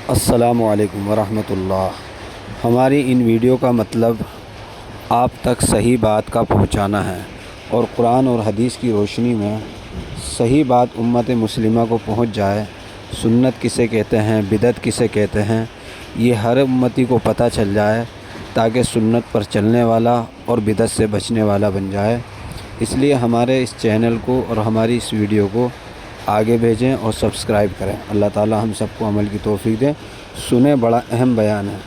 السلام علیکم ورحمۃ اللہ۔ ہماری ان ویڈیو کا مطلب آپ تک صحیح بات کا پہنچانا ہے اور قرآن اور حدیث کی روشنی میں صحیح بات امت مسلمہ کو پہنچ جائے۔ سنت کسے کہتے ہیں، بدعت کسے کہتے ہیں، یہ ہر امتی کو پتہ چل جائے تاکہ سنت پر چلنے والا اور بدعت سے بچنے والا بن جائے۔ اس لیے ہمارے اس چینل کو اور ہماری اس ویڈیو کو آگے بھیجیں اور سبسکرائب کریں۔ اللہ تعالی ہم سب کو عمل کی توفیق دے۔ سنیں، بڑا اہم بیان ہے۔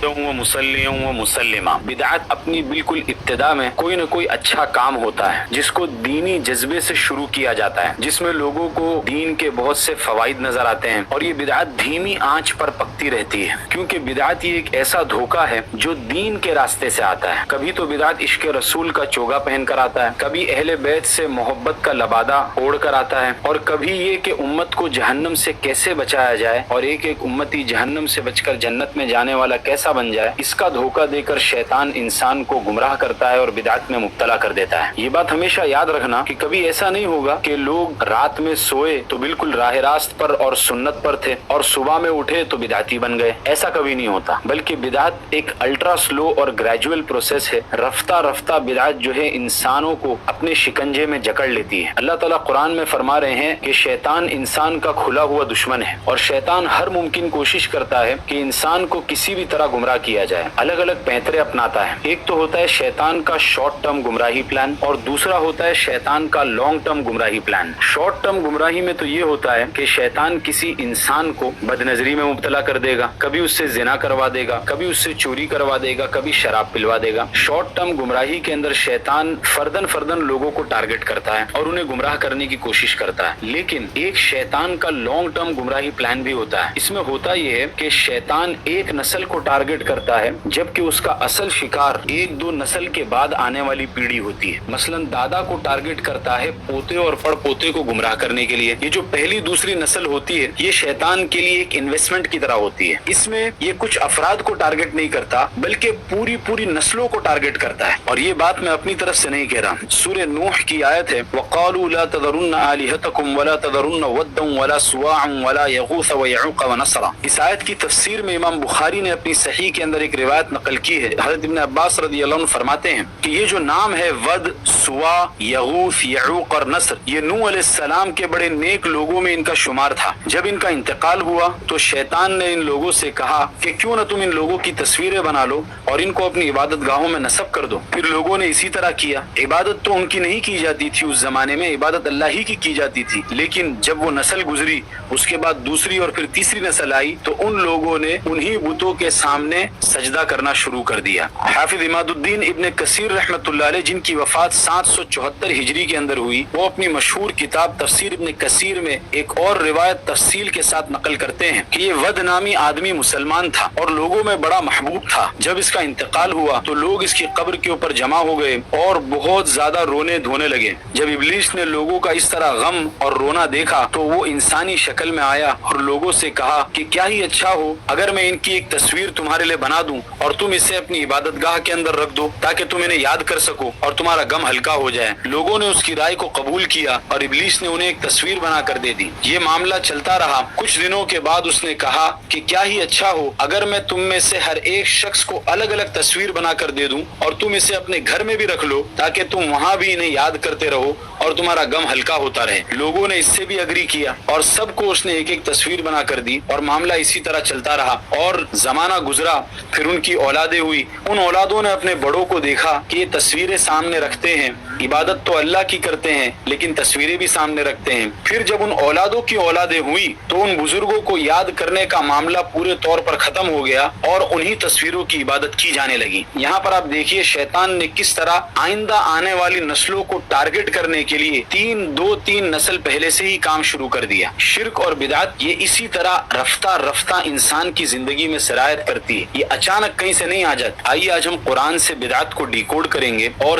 و مسلم و مسلمہ، بدعت اپنی بالکل ابتدا میں کوئی نہ کوئی اچھا کام ہوتا ہے جس کو دینی جذبے سے شروع کیا جاتا ہے، جس میں لوگوں کو دین کے بہت سے فوائد نظر آتے ہیں، اور یہ بدعت دھیمی آنچ پر پکتی رہتی ہے، کیونکہ بدعت یہ ایک ایسا دھوکہ ہے جو دین کے راستے سے آتا ہے۔ کبھی تو بدعت عشق رسول کا چوگا پہن کر آتا ہے، کبھی اہل بیت سے محبت کا لبادہ اوڑھ کر آتا ہے، اور کبھی یہ کہ امت کو جہنم سے کیسے بچایا جائے اور ایک ایک امتی جہنم سے بچ کر جنت میں جانے والا کیسا بن جائے، اس کا دھوکہ دے کر شیطان انسان کو گمراہ کرتا ہے اور بدعت میں مبتلا کر دیتا ہے۔ یہ بات ہمیشہ یاد رکھنا کہ کبھی ایسا نہیں ہوگا کہ لوگ رات میں سوئے تو بالکل راہ راست پر اور سنت پر تھے اور صبح میں اٹھے تو بدعتی بن گئے، ایسا کبھی نہیں ہوتا، بلکہ بدعت ایک الٹرا سلو اور گریجول پروسیس ہے۔ رفتہ رفتہ بدعت جو ہے انسانوں کو اپنے شکنجے میں جکڑ لیتی ہے۔ اللہ تعالیٰ قرآن میں فرما رہے ہیں کہ شیطان انسان کا کھلا ہوا دشمن ہے، اور شیطان ہر ممکن کوشش کرتا ہے کہ انسان کو کسی بھی طرح گمراہ کیا جائے، الگ الگ پینترے اپناتا ہے۔ ایک تو ہوتا ہے شیطان کا شارٹ ٹرم گمراہی پلان، اور دوسرا ہوتا ہے شیطان کا لانگ ٹرم گمراہی پلان۔ شارٹ ٹرم گمراہی میں تو یہ ہوتا ہے کہ شیطان کسی انسان کو بد نظری میں مبتلا کر دے گا، کبھی اس سے زنا کروا دے گا، کبھی اس سے چوری کروا دے گا، کبھی شراب پلوا دے گا۔ شارٹ ٹرم گمراہی کے اندر شیطان فردن لوگوں کو ٹارگٹ کرتا ہے اور انہیں گمراہ کرنے کی کوشش کرتا ہے۔ لیکن ایک شیطان کا لانگ ٹرم گمراہی پلان بھی ہوتا ہے۔ اس میں ہوتا یہ ہے کہ شیطان ایک نسل کو ٹارگٹ کرتا ہے، جبکہ اس کا اصل شکار ایک دو نسل کے بعد آنے والی پیڑھی ہوتی ہے۔ مثلا دادا کو ٹارگٹ کرتا ہے پوتے اور پڑ پوتے کو گمراہ کرنے کے لیے۔ یہ جو پہلی دوسری نسل ہوتی ہے، یہ شیطان کے لیے ایک انویسٹمنٹ کی طرح ہوتی ہے۔ اس میں یہ کچھ افراد کو ٹارگٹ نہیں کرتا، بلکہ پوری نسلوں کو ٹارگٹ کرتا ہے۔ اور یہ بات میں اپنی طرف سے نہیں کہہ رہا، سورہ نوح کی آیت ہے وَقَالُوا لَا تَذَرُنَّ آلِهَتَكُمْ وَلَا تَذَرُنَّ وَدًّا وَلَا سُوَاعًا وَلَا يَغُوثَ وَيَعُوقَ وَنَسْرًا۔ اس آیت کی تفسیر میں امام بخاری نے اپنی صحیح کے اندر ایک روایت نقل کی ہے۔ حضرت ابن عباس رضی اللہ عنہ فرماتے ہیں کہ یہ جو نام ہے ود، سوا، یغوث، یعوق اور نصر، یہ نوح علیہ السلام کے بڑے نیک لوگوں میں ان کا شمار تھا۔ جب ان کا انتقال ہوا تو شیطان نے ان لوگوں سے کہا کہ کیوں نہ تم ان لوگوں کی تصویریں بنا لو اور ان کو اپنی عبادت گاہوں میں نصب کر دو۔ پھر لوگوں نے اسی طرح کیا۔ عبادت تو ان کی نہیں کی جاتی تھی، اس زمانے میں عبادت اللہ ہی کی جاتی تھی، لیکن جب وہ نسل گزری، اس کے بعد دوسری اور پھر تیسری نسل آئی، تو ان لوگوں نے انہی بتوں کے سامنے سجدہ کرنا شروع کر دیا۔ حافظ عماد الدین ابن کثیر رحمۃ اللہ علیہ، جن کی وفات 774 ہجری کے اندر ہوئی، وہ اپنی مشہور کتاب تفسیر ابن کثیر میں ایک اور روایت تفصیل کے ساتھ نقل کرتے ہیں کہ یہ ود نامی آدمی مسلمان تھا اور لوگوں میں بڑا محبوب تھا۔ جب اس کا انتقال ہوا تو لوگ اس کی قبر کے اوپر جمع ہو گئے اور بہت زیادہ رونے دھونے لگے۔ جب ابلیس نے لوگوں کا اس طرح غم اور رونا دیکھا تو وہ انسانی شکل میں آیا اور لوگوں سے کہا کہ کیا ہی اچھا ہو اگر میں ان کی ایک تصویر تمہارے لیے بنا دوں اور تم اسے اپنی عبادت گاہ کے اندر رکھ دو تاکہ تم انہیں یاد کر سکو اور تمہارا غم ہلکا ہو جائے۔ لوگوں نے اس کی رائے کو قبول کیا اور ابلیس نے انہیں ایک تصویر بنا کر دے دی۔ یہ معاملہ چلتا رہا۔ کچھ دنوں کے بعد اس نے کہا کہ کیا ہی اچھا ہو اگر میں تم میں سے ہر ایک شخص کو الگ الگ تصویر بنا کر دے دوں اور تم اسے اپنے گھر میں بھی رکھ لو تاکہ تم وہاں بھی انہیں یاد کرتے رہو اور تمہارا غم ہلکا ہوتا رہے۔ لوگوں نے اس سے بھی اگری کیا اور سب کو اس نے ایک ایک تصویر بنا کر دی، اور معاملہ اسی طرح چلتا رہا۔ اور زمانہ گزرا، پھر ان کی اولادیں ہوئی۔ ان اولادوں نے اپنے بڑوں کو دیکھا کہ یہ تصویریں سامنے رکھتے ہیں، عبادت تو اللہ کی کرتے ہیں لیکن تصویریں بھی سامنے رکھتے ہیں۔ پھر جب ان اولادوں کی اولادیں ہوئی تو ان بزرگوں کو یاد کرنے کا معاملہ پورے طور پر ختم ہو گیا اور انہی تصویروں کی عبادت کی جانے لگی۔ یہاں پر آپ دیکھیے شیطان نے کس طرح آئندہ آنے والی نسلوں کو ٹارگٹ کرنے کے لیے دو تین نسل پہلے سے ہی کام شروع کر دیا۔ شرک اور بدعت یہ اسی طرح رفتہ رفتہ انسان کی زندگی میں سرایت کرتی ہے، یہ اچانک کہیں سے نہیں آ جاتی۔ آئیے آج ہم قرآن سے بدعت کو ڈیکوڈ کریں گے اور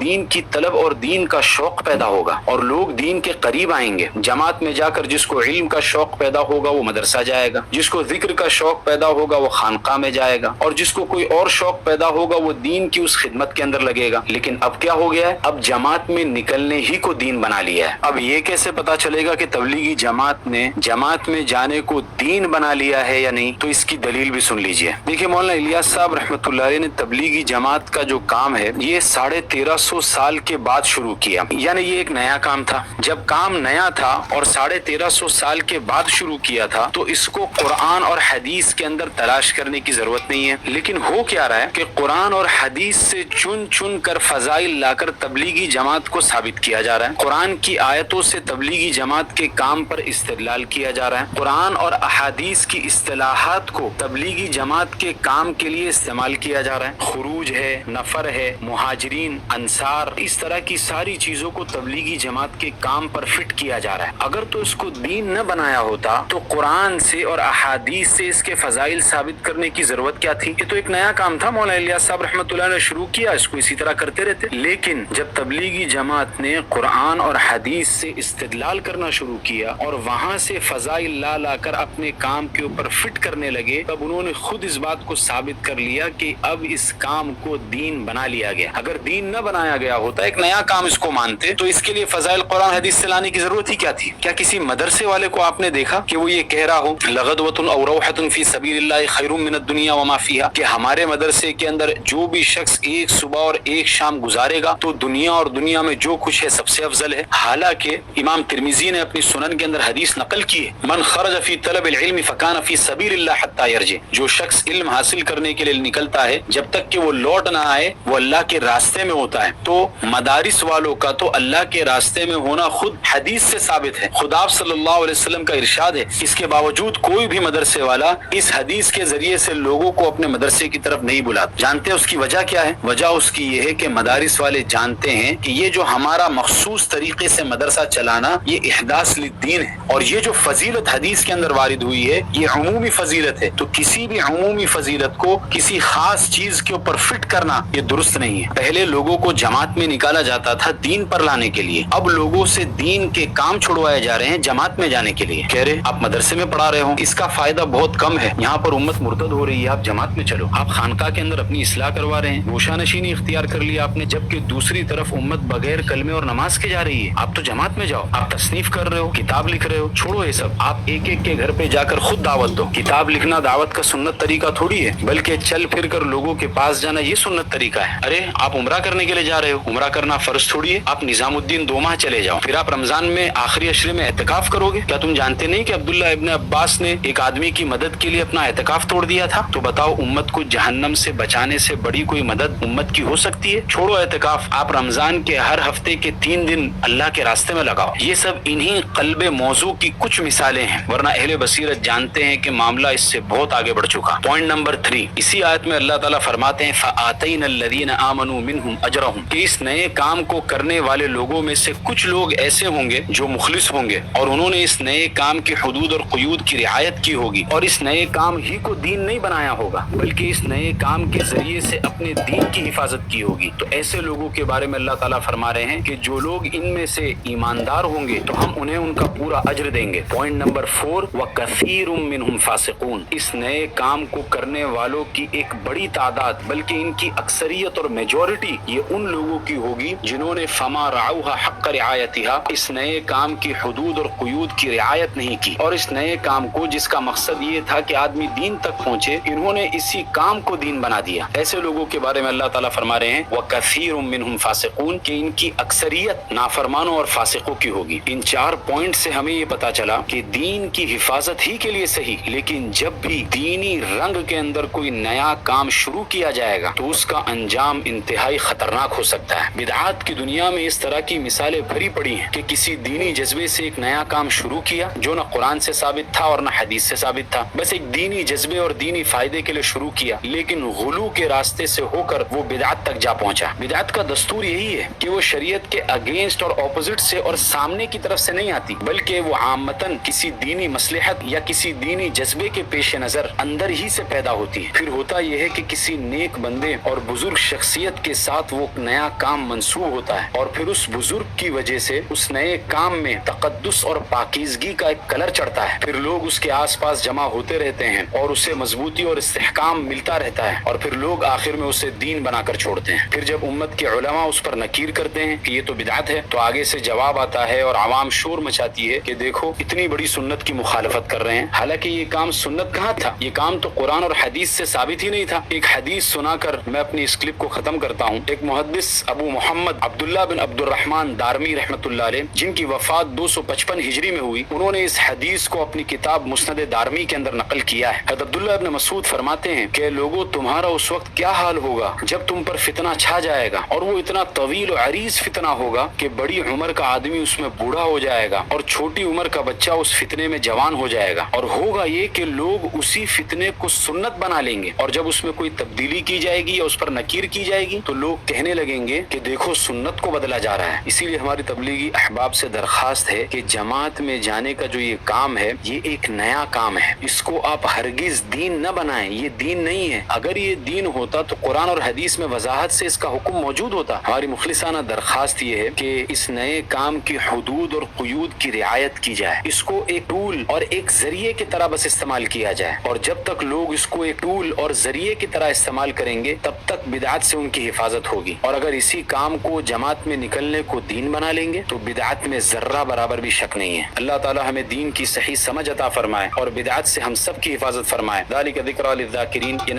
دین کی طلب اور دین کا شوق پیدا ہوگا اور لوگ دین کے قریب آئیں گے۔ جماعت میں جا کر جس کو علم کا شوق پیدا ہوگا وہ مدرسہ جائے گا، جس کو ذکر کا شوق پیدا ہوگا وہ خانقاہ میں جائے گا، اور جس کو کوئی اور شوق پیدا ہوگا وہ دین کی اس خدمت کے اندر لگے گا۔ لیکن اب کیا ہو گیا ہے؟ اب جماعت میں نکلنے ہی کو دین بنا لیا ہے۔ اب یہ کیسے پتا چلے گا کہ تبلیغی جماعت نے جماعت میں جانے کو دین بنا لیا ہے یا نہیں؟ تو اس کی دلیل بھی سن لیجئے۔ دیکھیں مولانا الیاس صاحب رحمۃ اللہ علیہ نے تبلیغی جماعت کا جو کام ہے یہ 1350 سال کے بعد شروع کیا، یعنی یہ ایک نیا کام تھا۔ جب کام نیا تھا اور 1350 سال کے بعد شروع کیا تھا تو اس کو قرآن اور حدیث کے اندر تلاش کرنے کی ضرورت نہیں ہے۔ لیکن ہو کیا رہا ہے کہ قرآن اور حدیث سے چن چن کر فضائل لا کر تبلیغی جماعت کو ثابت کیا جا رہا ہے۔ قرآن کی آیتوں سے تبلیغی جماعت کے کام پر استدلال کیا جا رہا ہے۔ قرآن اور احادیث کی اصطلاحات کو تبلیغی جماعت کے کام کے لیے استعمال کیا جا رہا ہے۔ خروج ہے، نفر ہے، مہاجرین، انصار، اس طرح کی ساری چیزوں کو تبلیغی جماعت کے کام پر فٹ کیا جا رہا ہے۔ اگر تو اس کو دین نہ بنایا ہوتا تو قرآن سے اور احادیث سے اس کے فضائل ثابت کرنے کی ضرورت کیا تھی؟ یہ تو ایک نیا کام تھا، مولانا الیاس صاحب رحمۃ اللہ نے شروع کیا، اس کو اسی طرح کرتے رہتے۔ لیکن جب تبلیغی جماعت نے قرآن اور حدیث سے استدلال کرنا شروع کیا اور وہاں سے فضائل لا لا کر اپنے کام کے اوپر فٹ کرنے لگے، تب انہوں نے خود اس بات کو ثابت کر لیا کہ اب اس کام کو دین بنا لیا گیا۔ اگر دین نہ بنایا گیا ہوتا، ایک نیا کام اس کو مانتے، تو اس کے لیے فضائل قرآن حدیث سے لانے کی ضرورت ہی کیا تھی؟ کیا کسی مدرسے والے کو آپ نے دیکھا کہ وہ یہ کہہ رہا ہو لغدوۃ او روحۃ فی سبیل اللہ خیر من الدنیا وما فیہا، کہ ہمارے مدرسے کے اندر جو بھی شخص ایک صبح اور ایک شام گزارے گا تو دنیا اور دنیا میں جو کچھ ہے سب سے افضل ہے؟ حالانکہ امام ترمذی نے اپنی سنن کے اندر حدیث نقل کی ہے، من خرج فی طلب العلم فکان فی سبیل اللہ حتی یرجع، جو شخص علم حاصل کرنے کے لیے نکلتا ہے جب تک کہ وہ لوٹ نہ آئے وہ اللہ کے راستے میں ہوتا ہے۔ تو مدارس والوں کا تو اللہ کے راستے میں ہونا خود حدیث سے ثابت ہے، خدا صلی اللہ علیہ وسلم کا ارشاد ہے۔ اس کے باوجود کوئی بھی مدرسے والا اس حدیث کے ذریعے سے لوگوں کو اپنے مدرسے کی طرف نہیں بلاتا۔ جانتے ہیں اس کی وجہ کیا ہے؟ وجہ اس کی یہ ہے کہ مدارس والے جانتے ہیں کہ یہ جو ہمارا مخصوص طریقے سے مدرسہ چلانا یہ احداث للدین ہے، اور یہ جو فضیلت حدیث کے اندر وارد ہوئی ہے یہ عمومی فضیلت ہے۔ تو کسی بھی عمومی فضیلت کو کسی خاص چیز کے اوپر فٹ کرنا یہ درست نہیں ہے۔ پہلے لوگوں کو جماعت میں نکالا جاتا تھا دین پر لانے کے لیے، اب لوگوں سے دین کے کام چھڑوائے جا رہے ہیں جماعت میں جانے کے لیے۔ کہہ رہے آپ مدرسے میں پڑھا رہے ہو، اس کا فائدہ بہت کم ہے، یہاں پر امت مرتد ہو رہی ہے، آپ جماعت میں چلو۔ آپ خانقاہ کے اندر اپنی اصلاح کروا رہے ہیں، گوشہ نشینی اختیار کر لیا آپ نے، جبکہ دوسری طرف امت بغیر کلمے اور نماز کے جا رہی ہے، آپ تو جماعت میں جاؤ۔ آپ تصنیف کر رہے ہو، کتاب لکھ رہے ہو، چھوڑو یہ سب، آپ ایک ایک کے گھر پہ جا کر خود دعوت دو۔ کتاب لکھنا دعوت کا سنت طریقہ تھوڑی ہے، بلکہ چل پھر کر لوگوں کے پاس جانا یہ سنت طریقہ ہے۔ ارے آپ عمرہ کرنے کے لیے جا رہے ہو، عمرہ کرنا فرض تھوڑی ہے، آپ نظام الدین 2 ماہ چلے جاؤ، پھر آپ رمضان میں آخری عشرے میں اعتکاف کرو گے۔ کیا تم جانتے نہیں کہ عبداللہ ابن عباس نے ایک آدمی کی مدد کے لیے اپنا اعتکاف توڑ دیا تھا؟ تو بتاؤ امت کو جہنم سے بچانے سے بڑی کوئی مدد امت کی ہو سکتی ہے؟ چھوڑو اعتکاف، آپ رمضان کے ہر ہفتے کے 3 دن اللہ کے راستے میں لگاؤ۔ یہ سب انہی قلب موضوع کی کچھ مثالیں ہیں، ورنہ اہل بصیرت جانتے ہیں کہ معاملہ اس سے بہت آگے بڑھ چکا۔ پوائنٹ نمبر 3، اسی آیت میں اللہ تعالیٰ فرماتے ہیں فَآتَيْنَا الَّذِينَ آمَنُوا مِنْهُمْ أَجْرَهُمْ، کہ اس نئے کام کو کرنے والے لوگوں میں سے کچھ لوگ ایسے ہوں گے جو مخلص ہوں گے اور انہوں نے اس نئے کام کی حدود اور قیود کی رعایت کی ہوگی، اور اس نئے کام ہی کو دین نہیں بنایا ہوگا بلکہ اس نئے کام کے ذریعے سے اپنے دین کی حفاظت کی ہوگی۔ تو ایسے لوگوں کے بارے میں اللہ تعالیٰ فرما رہے ہیں کہ جو لوگ ان میں سے ایماندار ہوں گے تو ہم انہیں ان کا پورا اجر دیں گے۔ پوائنٹ نمبر 4، وَكَثِيرٌ مِّنْهُمْ فَاسِقُونَ، اس نئے کام کو کرنے والوں کی ایک بڑی تعداد بلکہ ان کی اکثریت اور میجورٹی یہ ان لوگوں کی ہوگی جنہوں نے فَمَا رَعَوْهَا حَقَّ رِعَایَتِهَا، اس نئے کام کی حدود اور قیود کی رعایت نہیں کی، اور اس نئے کام کو جس کا مقصد یہ تھا کہ آدمی دین تک پہنچے، انہوں نے اسی کام کو دین بنا دیا۔ ایسے لوگوں کے بارے میں اللہ تعالیٰ فرما رہے ہیں وَكَثِيرٌ مِّنْهُمْ فَاسِقُونَ، کہ ان کی اکثریت نافرمانوں اور فاسقوں کی ہوگی۔ ان 4 پوائنٹ سے ہمیں یہ پتا چلا کہ دین کی حفاظت ہی کے لیے صحیح، لیکن جب بھی دینی رنگ کے اندر کوئی نیا کام شروع کیا جائے گا تو اس کا انجام انتہائی خطرناک ہو سکتا ہے۔ بدعات کی دنیا میں اس طرح کی مثالیں بھری پڑی ہیں کہ کسی دینی جذبے سے ایک نیا کام شروع کیا جو نہ قرآن سے ثابت تھا اور نہ حدیث سے ثابت تھا، بس ایک دینی جذبے اور دینی فائدے کے لیے شروع کیا، لیکن غلو کے راستے سے ہو کر وہ بدعت تک جا پہنچا۔ بدعت کا دستور یہی ہے کہ وہ شریعت کے اگینسٹ اور اپوزٹ سے اور سامنے کی طرف سے نہیں آتی، بلکہ وہ عامتاً کسی دینی مصلحت یا کسی دینی جذبے کے پیش نظر اندر ہی سے پیدا ہوتی ہے۔ پھر ہوتا یہ ہے کہ کسی نیک بندے اور بزرگ شخصیت جماعت کے ساتھ وہ نیا کام منسوب ہوتا ہے اور پھر اس بزرگ کی وجہ سے اس نئے کام میں تقدس اور پاکیزگی کا ایک کلر چڑھتا ہے، پھر لوگ اس کے آس پاس جمع ہوتے رہتے ہیں اور اسے مضبوطی اور استحکام ملتا رہتا ہے اور پھر لوگ آخر میں اسے دین بنا کر چھوڑتے ہیں۔ پھر جب امت کے علماء اس پر نکیر کرتے ہیں کہ یہ تو بدعت ہے، تو آگے سے جواب آتا ہے اور عوام شور مچاتی ہے کہ دیکھو اتنی بڑی سنت کی مخالفت کر رہے ہیں، حالانکہ یہ کام سنت کہاں تھا، یہ کام تو قرآن اور حدیث سے ثابت ہی نہیں تھا۔ ایک حدیث سنا کر میں اپنی اس کلپ کو ختم کرتا ہوں۔ ایک محدث ابو محمد عبداللہ بن عبد الرحمن دارمی رحمۃ اللہ علیہ، جن کی وفات 255 ہجری میں ہوئی، انہوں نے اس حدیث کو اپنی کتاب مسند دارمی کے اندر نقل کیا ہے۔ حضرت عبداللہ ابن مسعود فرماتے ہیں کہ لوگوں تمہارا اس وقت کیا حال ہوگا جب تم پر فتنہ چھا جائے گا، اور وہ اتنا طویل و عریض فتنہ ہوگا کہ بڑی عمر کا آدمی اس میں بوڑھا ہو جائے گا اور چھوٹی عمر کا بچہ اس فتنے میں جوان ہو جائے گا، اور ہوگا یہ کہ لوگ اسی فتنے کو سنت بنا لیں گے، اور جب اس میں کوئی تبدیلی کی جائے گی یا اس پر نکیر کی جائے گی تو لوگ کہنے لگیں گے کہ دیکھو سنت کو بدلا جا رہا ہے۔ اسی لیے ہماری تبلیغی احباب سے درخواست ہے کہ جماعت میں جانے کا جو یہ کام ہے، یہ ایک نیا کام ہے، اس کو آپ ہرگز دین نہ بنائیں، یہ دین نہیں ہے۔ اگر یہ دین ہوتا تو قرآن اور حدیث میں وضاحت سے اس کا حکم موجود ہوتا۔ ہماری مخلصانہ درخواست یہ ہے کہ اس نئے کام کی حدود اور قیود کی رعایت کی جائے، اس کو ایک ٹول اور ایک ذریعے کی طرح بس استعمال کیا جائے، اور جب تک لوگ اس کو ایک ٹول اور ذریعے کی طرح استعمال کریں گے تب تک بدعت سے ان کی حفاظت ہوگی، اور اگر اسی کام کو جماعت میں نکلنے کو دین بنا لیں گے تو بدعت میں ذرہ برابر بھی شک نہیں ہے۔ اللہ تعالی ہمیں دین کی صحیح سمجھ عطا فرمائے اور بدعت سے ہم سب کی حفاظت فرمائے۔ ذالک ذکریٰ للذاکرین، یہ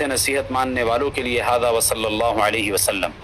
نصیحت ماننے والوں کے لیے۔ ھذا وصلی اللہ علیہ وسلم۔